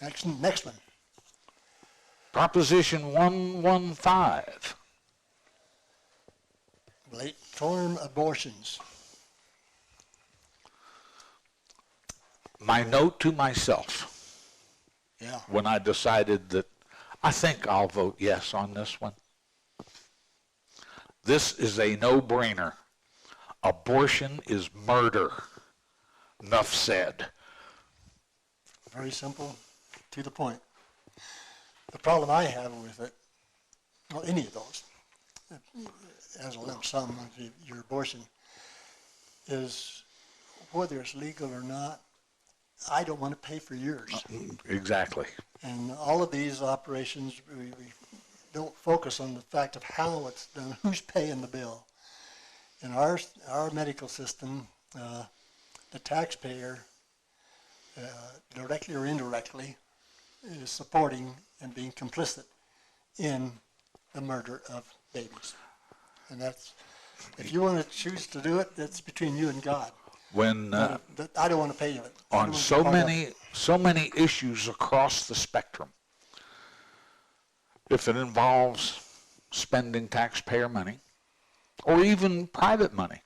Next one. Proposition 115. Late-term abortions. My note to myself when I decided that I think I'll vote yes on this one. This is a no-brainer. Abortion is murder. Enough said. Very simple, to the point. The problem I have with it, well, any of those, as a lump sum of your abortion, is whether it's legal or not, I don't want to pay for yours. Exactly. And all of these operations, we don't focus on the fact of how it's done, who's paying the bill. In our medical system, the taxpayer, directly or indirectly, is supporting and being complicit in the murder of babies. And that's, if you want to choose to do it, that's between you and God. When I don't want to pay you it. On so many issues across the spectrum, if it involves spending taxpayer money or even private money,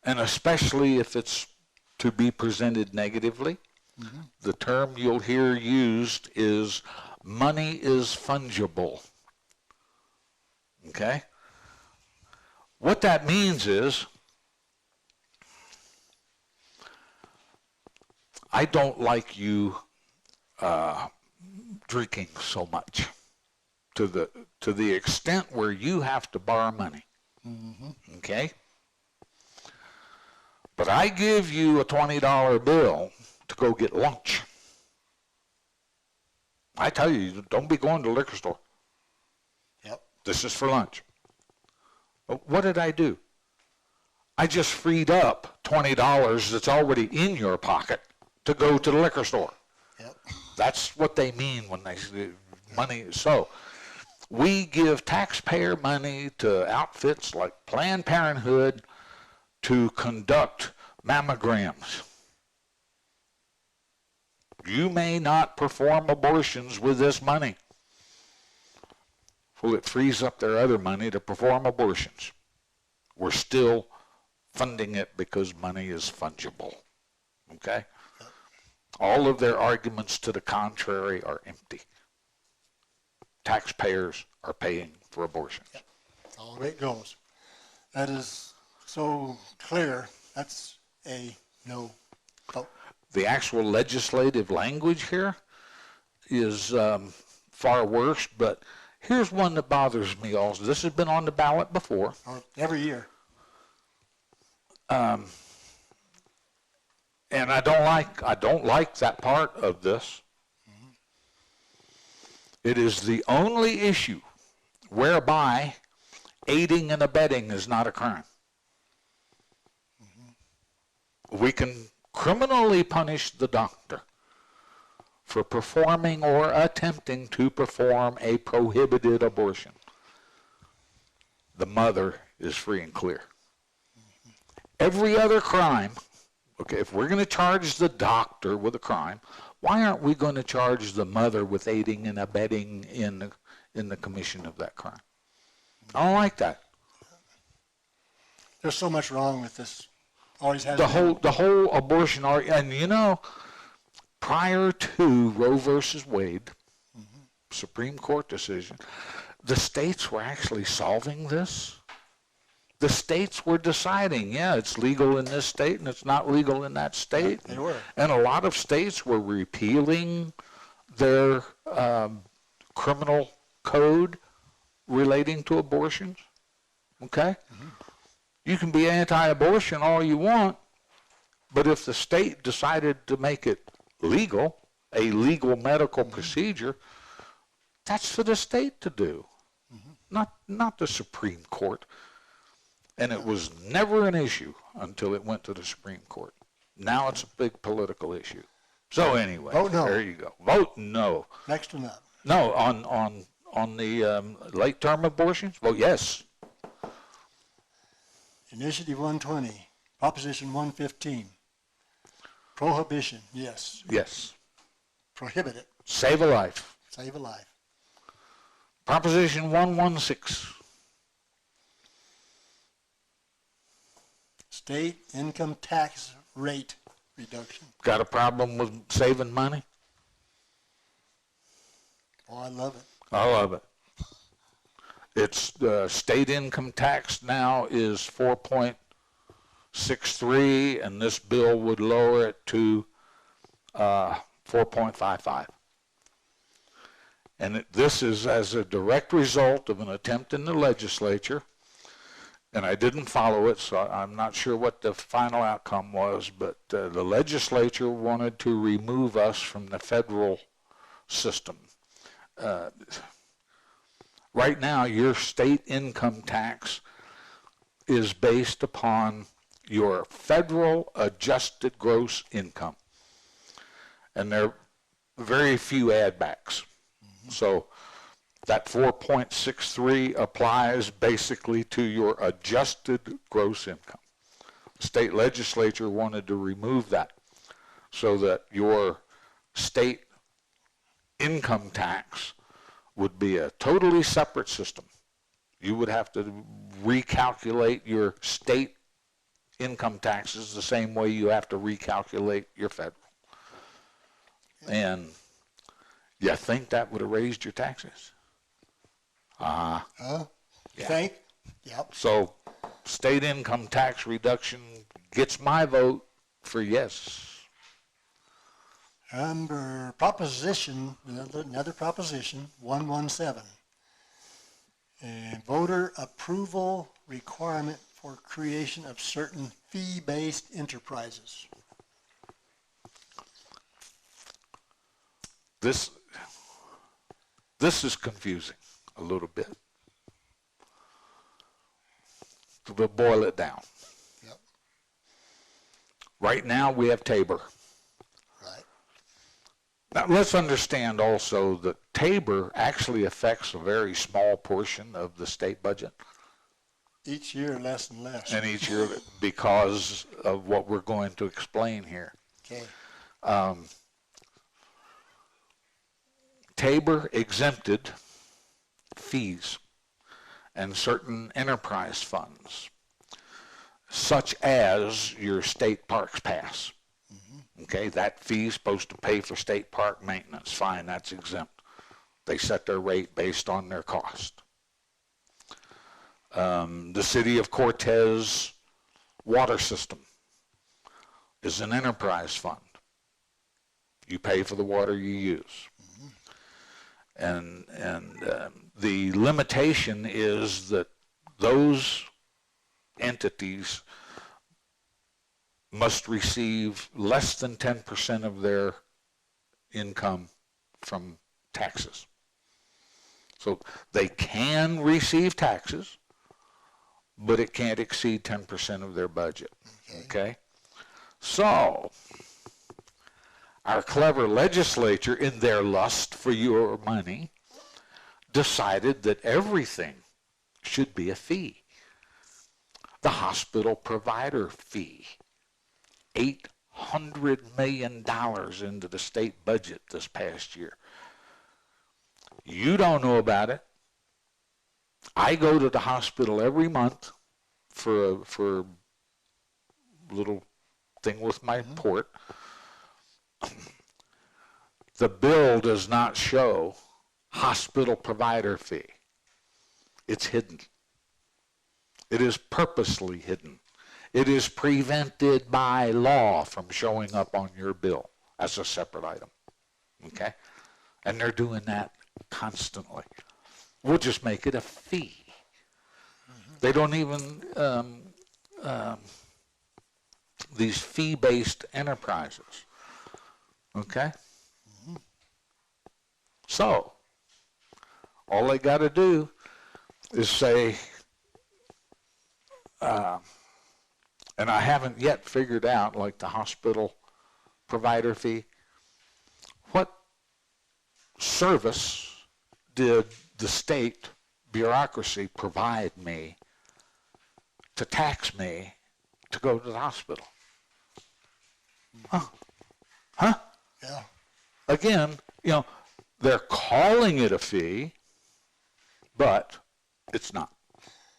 and especially if it's to be presented negatively, the term you'll hear used is money is fungible. Okay? What that means is I don't like you drinking so much to the extent where you have to borrow money. Okay? But I give you a $20 bill to go get lunch. I tell you, don't be going to the liquor store. Yep. This is for lunch. But what did I do? I just freed up $20 that's already in your pocket to go to the liquor store. Yep. That's what they mean when they say money. So we give taxpayer money to outfits like Planned Parenthood to conduct mammograms. You may not perform abortions with this money. Well, it frees up their other money to perform abortions. We're still funding it because money is fungible. Okay? All of their arguments to the contrary are empty. Taxpayers are paying for abortions. Yep. All the way it goes. That is so clear. That's a no vote. The actual legislative language here is far worse, but here's one that bothers me also. This has been on the ballot before. Every year. And I don't like that part of this. It is the only issue whereby aiding and abetting is not a crime. We can criminally punish the doctor for performing or attempting to perform a prohibited abortion. The mother is free and clear. Every other crime, okay, if we're going to charge the doctor with a crime, why aren't we going to charge the mother with aiding and abetting in the commission of that crime? I don't like that. There's so much wrong with this. Always has the whole abortion argument, and you know, prior to Roe versus Wade, Supreme Court decision, the states were actually solving this. The states were deciding, yeah, it's legal in this state and it's not legal in that state. They were. And a lot of states were repealing their criminal code relating to abortions. Okay? You can be anti-abortion all you want, but if the state decided to make it legal, a legal medical procedure, that's for the state to do, not the Supreme Court. And it was never an issue until it went to the Supreme Court. Now it's a big political issue. So anyway, vote no. There you go. Vote no. Next one up. No, on the late-term abortions, vote yes. Initiative 120, Proposition 115, prohibition, yes. Yes. prohibit it. Save a life. Save a life. Proposition 116. State income tax rate reduction. Got a problem with saving money? Oh, I love it. I love it. It's the state income tax now is 4.63, and this bill would lower it to 4.55. And this is as a direct result of an attempt in the legislature, and I didn't follow it, so I'm not sure what the final outcome was, but the legislature wanted to remove us from the federal system. Right now, your state income tax is based upon your federal adjusted gross income. And there are very few add backs. So that 4.63 applies basically to your adjusted gross income. The state legislature wanted to remove that so that your state income tax would be a totally separate system. You would have to recalculate your state income taxes the same way you have to recalculate your federal. And you think that would have raised your taxes? Huh? You think? Yep. So state income tax reduction gets my vote for yes. Under proposition, another proposition, 117. And voter approval requirement for creation of certain fee-based enterprises. This is confusing a little bit. To boil it down. Yep. Right now we have Tabor. Right. Now let's understand also that Tabor actually affects a very small portion of the state budget. Each year less and less. And each year because of what we're going to explain here. Okay. Tabor exempted fees and certain enterprise funds, such as your state parks pass. Okay, that fee is supposed to pay for state park maintenance. Fine, that's exempt. They set their rate based on their cost. The city of Cortez water system is an enterprise fund. You pay for the water you use. And the limitation is that those entities must receive less than 10% of their income from taxes. So they can receive taxes, but it can't exceed 10% of their budget. Okay? So our clever legislature, in their lust for your money, decided that everything should be a fee. The hospital provider fee, $800 million into the state budget this past year. You don't know about it. I go to the hospital every month for a little thing with my port. The bill does not show hospital provider fee. It's hidden. It is purposely hidden. It is prevented by law from showing up on your bill as a separate item. Okay? And they're doing that constantly. We'll just make it a fee. They don't even, these fee-based enterprises. Okay? So, all they got to do is say, and I haven't yet figured out, like the hospital provider fee, what service did the state bureaucracy provide me to tax me to go to the hospital? Huh? Yeah. again, they're calling it a fee, but it's not.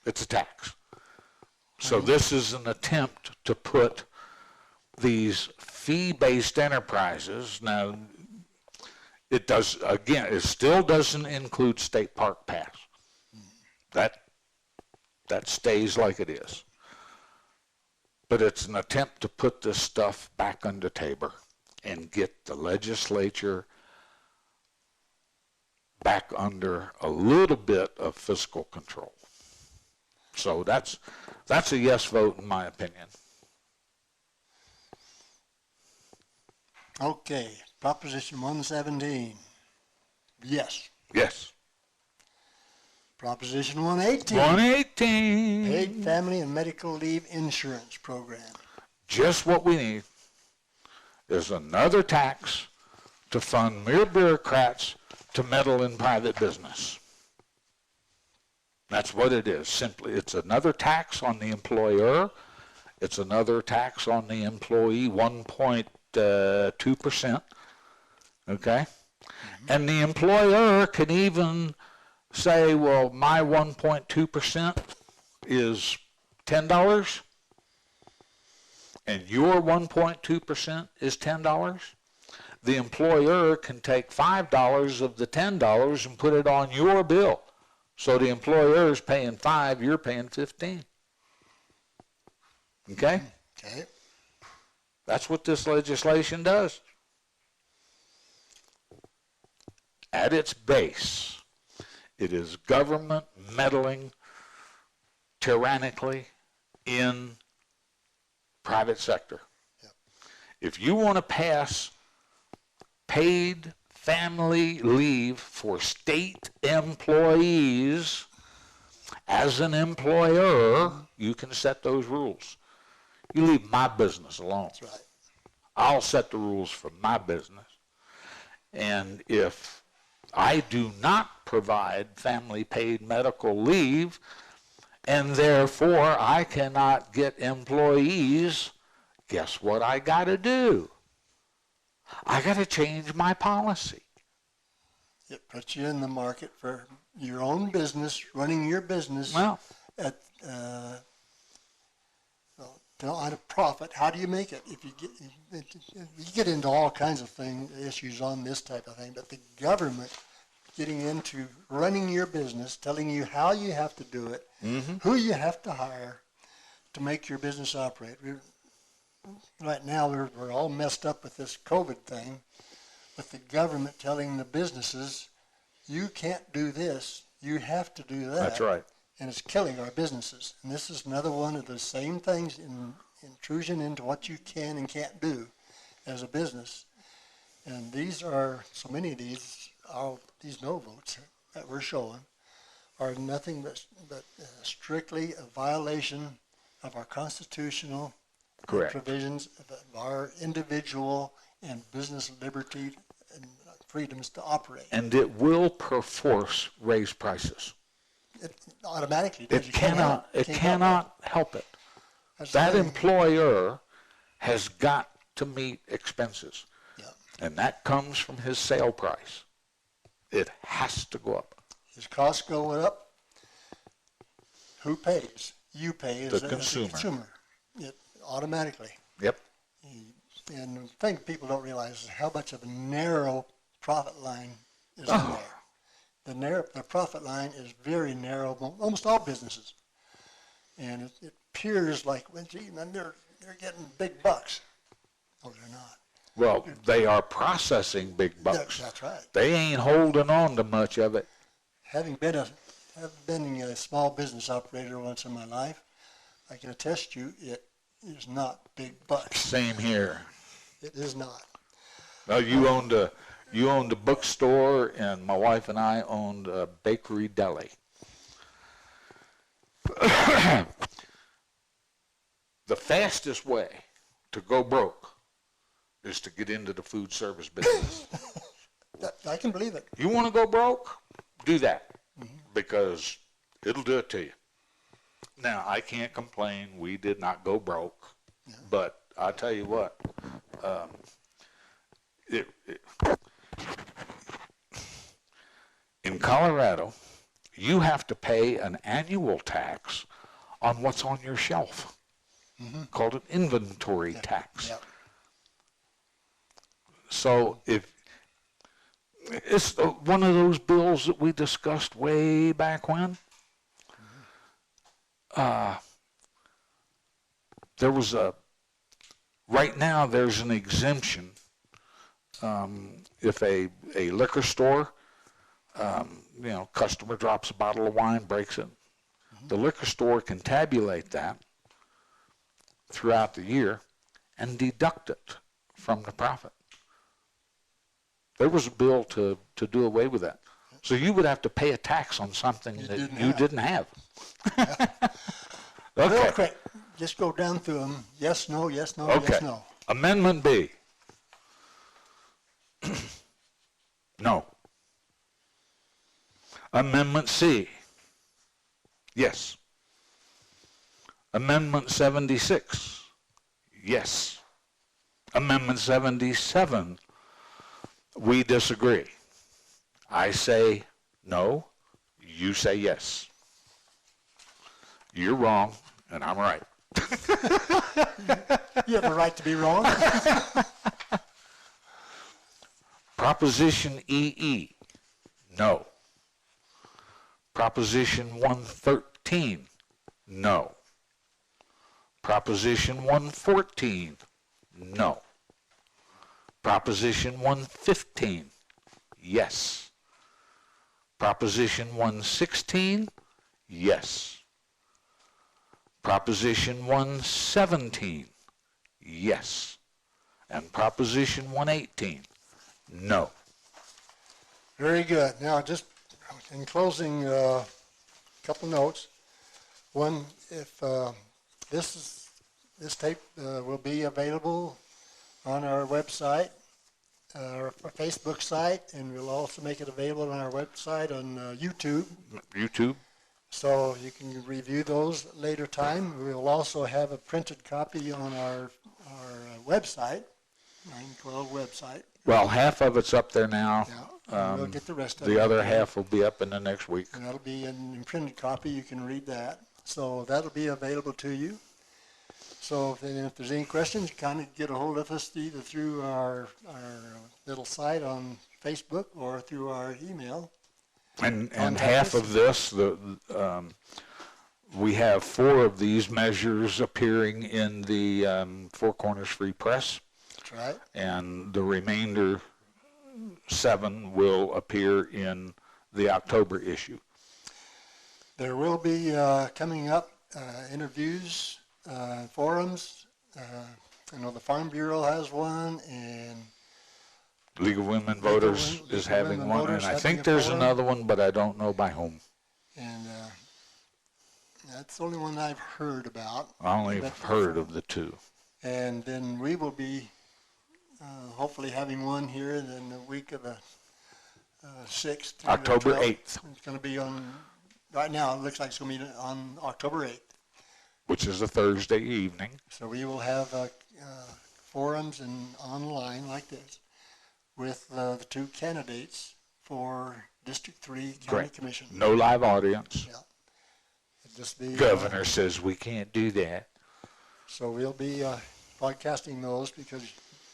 It's a tax. So this is an attempt to put these fee-based enterprises, now it still doesn't include state park pass. That stays like it is. But it's an attempt to put this stuff back under Tabor and get the legislature back under a little bit of fiscal control. So that's a yes vote in my opinion. Okay, Proposition 117. Yes. Yes. Proposition 118. 118. Paid family and medical leave insurance program. Just what we need is another tax to fund mere bureaucrats to meddle in private business. That's what it is, simply. It's another tax on the employer. It's another tax on the employee, 1.2%. Okay? And the employer can even say, well, my 1.2% is $10, and your 1.2% is $10. The employer can take $5 of the $10 and put it on your bill. So the employer is paying $5, you're paying $15. Okay? Okay. That's what this legislation does. At its base, it is government meddling tyrannically in private sector. Yep. If you want to pass paid family leave for state employees, as an employer, you can set those rules. You leave my business alone. That's right. I'll set the rules for my business. And if I do not provide family paid medical leave, and therefore I cannot get employees, guess what I got to do? I got to change my policy. It puts you in the market for your own business, running your business Well, at on a profit. How do you make it? If you get into all kinds of issues on this type of thing, but the government getting into running your business, telling you how you have to do it, who you have to hire to make your business operate. Right now, we're all messed up with this COVID thing, with the government telling the businesses, you can't do this, you have to do that. that's right. And it's killing our businesses. And this is another one of the same things, intrusion into what you can and can't do as a business. And these are, so many of these no votes that we're showing are nothing but strictly a violation of our constitutional Correct. provisions of our individual and business liberty and freedoms to operate. And it will perforce raise prices. It automatically does. It You can't help cannot help it. That's the That thing. employer has got to meet expenses. Yeah. And that comes from his sale price. It has to go up. His costs going up. Who pays? You pay as The a consumer. consumer. It automatically. Yep. And the thing people don't realize is how much of a narrow profit line is in there. The profit line is very narrow, almost all businesses. And it appears like, well, gee, man, they're getting big bucks. Oh, they're not. Well, they are processing big bucks. That's right. They ain't holding on to much of it. Having been a small business operator once in my life, I can attest you it is not big bucks. Same here. It is not. Well, you owned a bookstore, and my wife and I owned a bakery deli. The fastest way to go broke is to get into the food service business. I can believe it. You want to go broke? Do that, because it'll do it to you. Now, I can't complain. We did not go broke, but I'll tell you what, in Colorado, you have to pay an annual tax on what's on your shelf, called an inventory tax. Yep. So if it's one of those bills that we discussed way back when, there was right now there's an exemption. If a liquor store, customer drops a bottle of wine, breaks it, the liquor store can tabulate that throughout the year and deduct it from the profit. There was a bill to do away with that. So you would have to pay a tax on something that you didn't have. Okay. Real quick, just go down through them. Yes, no, yes, no, Okay. yes, no. Amendment B. No. Amendment C. Yes. Amendment 76. Yes. Amendment 77. We disagree. I say no. You say yes. You're wrong, and I'm right. You have a right to be wrong. Proposition EE, no. Proposition 113, no. Proposition 114, no. Proposition 115, yes. Proposition 116, yes. Proposition 117, yes. And Proposition 118, no. Very good. Now, just in closing, a couple notes. One, if this tape will be available on our website, our Facebook site, and we'll also make it available on our website on YouTube. YouTube? So you can review those later time. We'll also have a printed copy on our website, 912 website. Well, half of it's up there now. Yeah, we'll get the rest of it. The other half will be up in the next week. And that'll be in printed copy. You can read that. So that'll be available to you. So if there's any questions, kind of get a hold of us either through our little site on Facebook or through our email. And half of this, we have 4 of these measures appearing in the Four Corners Free Press. That's right. And the remainder 7 will appear in the October issue. There will be coming up interviews, forums. I know the Farm Bureau has one, and League of Women Voters is having one, and I think there's another one, but I don't know by whom. And that's the only one I've heard about. I only have heard of the 2. And then we will be hopefully having one here in the week of the 6th. to October 12th. 8th. It's going to be on, right now it looks like it's going to be on October 8th. Which is a Thursday evening. So we will have forums and online like this with the 2 candidates for District 3 County Great. Commission. No live audience. Yeah. It'll just be, Governor says we can't do that. so we'll be broadcasting those because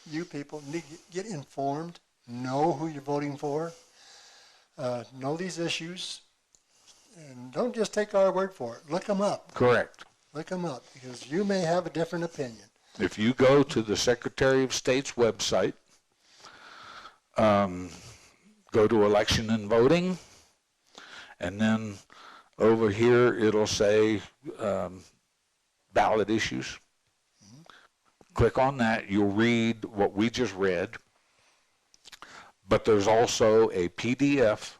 you people need to get informed, know who you're voting for, know these issues, and don't just take our word for it. Look them up. Correct. Look them up because you may have a different opinion. If you go to the Secretary of State's website, go to election and voting, and then over here it'll say ballot issues. Click on that. You'll read what we just read, but there's also a PDF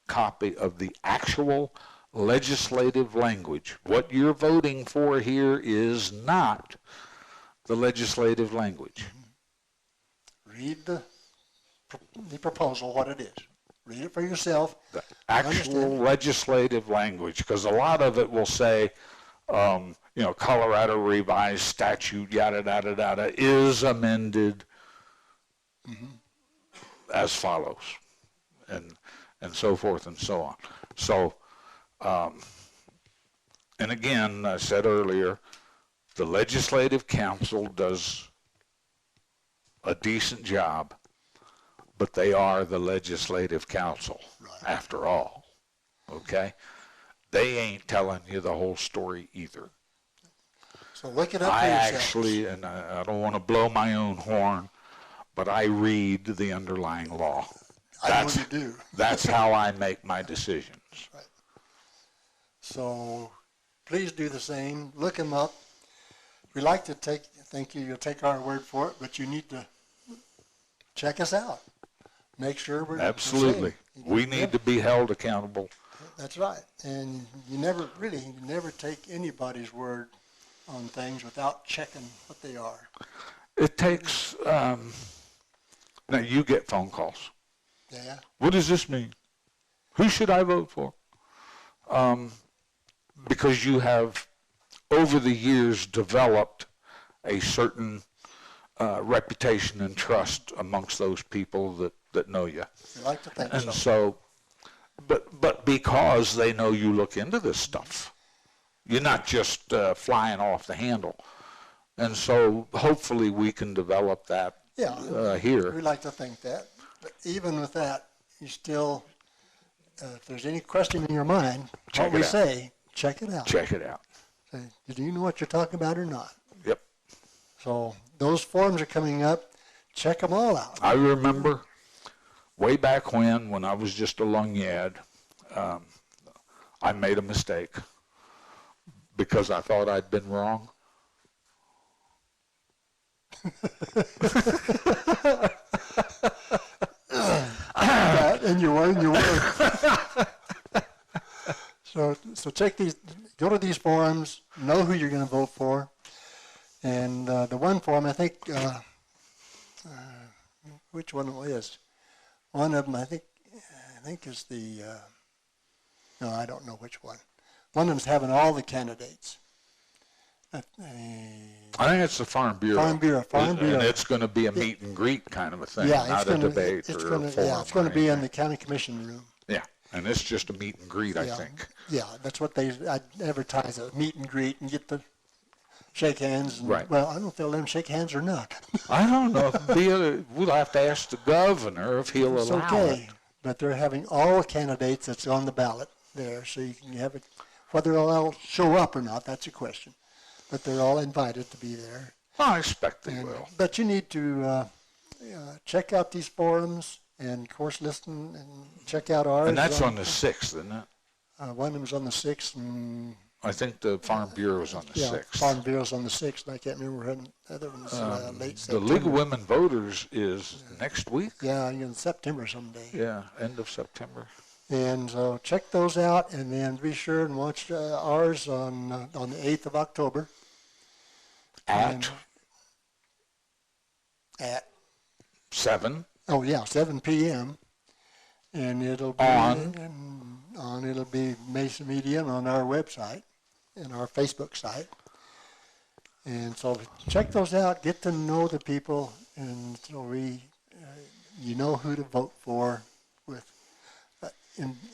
copy of the actual legislative language. What you're voting for here is not the legislative language. Read the proposal, what it is. Read it for yourself. The actual legislative language, because a lot of it will say, Colorado revised statute, yada, yada, yada, is amended as follows. And and so forth and so on. So, and again, I said earlier, the Legislative Council does a decent job, but they are the Legislative Council, after all, okay? They ain't telling you the whole story either. So look it up for I yourselves. actually, and I don't want to blow my own horn, but I read the underlying law. I know you do. That's how I make my decisions. Right. So please do the same. Look them up. We like to think you'll take our word for it, but you need to check us out. Make sure we're Absolutely. We need to be held accountable. That's right. And you never take anybody's word on things without checking what they are. It takes, now you get phone calls. Yeah. What does this mean? Who should I vote for? Because you have, over the years, developed a certain reputation and trust amongst those people that know you. We like to think And so. so, but because they know you look into this stuff, you're not just flying off the handle. And so hopefully we can develop that here. We like to think that. But even with that, you still, if there's any question in your mind, Check what we it out. say, check it out. Check it out. Say, do you know what you're talking about or not? Yep. So those forms are coming up. Check them all out. I remember way back when I was just a lungad, I made a mistake because I thought I'd been wrong. And you were. So check these, go to these forums, know who you're going to vote for. And the one form, I think, which one it is? One of them, I think is the, no, I don't know which one. One of them's having all the candidates. I think it's the Farm Bureau. Farm Bureau. And it's going to be a meet and greet kind of a thing, not a debate or a forum. Yeah, it's going to be in the county commission room. Yeah, and it's just a meet and greet, I think. Yeah, that's what they advertise, a meet and greet and get the shake hands. And, Right. Well, I don't know if they'll let them shake hands or not. I don't know. We'll have to ask the governor if he'll It's allow okay, it. but they're having all the candidates that's on the ballot there, so you can have it. Whether they'll all show up or not, that's a question. But they're all invited to be there. I expect they will. But you need to check out these forums and, of course, listen and check out ours. And that's on the 6th, isn't it? One of them's on the 6th. And, I think the Farm Bureau is on the 6th. Farm Bureau's on the 6th. And I can't remember when the other one's late The September. League of Women Voters is next week? Yeah, in September someday. Yeah, end of September. And so check those out, and then be sure and watch ours on the 8th of October. At 7. 7 p.m. And it'll be it'll be Mesa Media on our website and our Facebook site. And so check those out, get to know the people, and so you know who to vote for with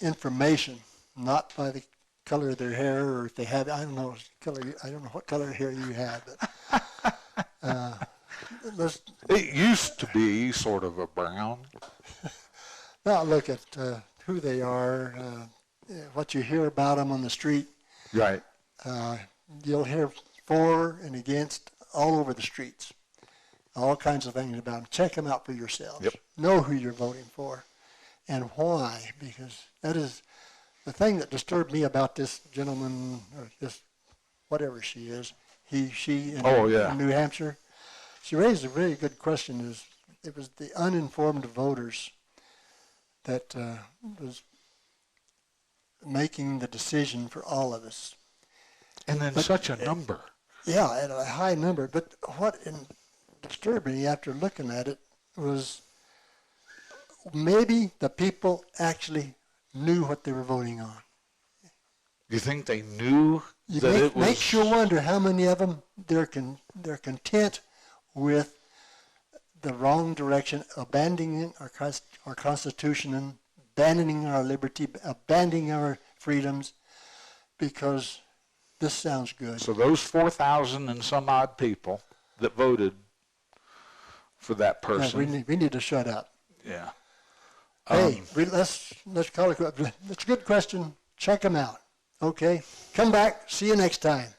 information, not by the color of their hair, or if they have, I don't know what color hair you have, but It used to be sort of a brown. now look at who they are, what you hear about them on the street. Right. You'll hear for and against all over the streets, all kinds of things about them. Check them out for yourselves. Yep. Know who you're voting for and why, because that is the thing that disturbed me about this gentleman, or this, whatever she is, she in New Hampshire. She raised a really good question. It was the uninformed voters that was making the decision for all of us. And then such a number. Yeah, at a high number. But what disturbed me after looking at it was maybe the people actually knew what they were voting on. You think they knew It was... makes you wonder how many of them they're content with the wrong direction, abandoning our Constitution, and abandoning our liberty, abandoning our freedoms, because this sounds good. So those 4,000 and some odd people that voted for that Yeah, person. we need to shut up. Yeah. Hey, let's call it. That's a good question. Check them out. Okay, come back. See you next time.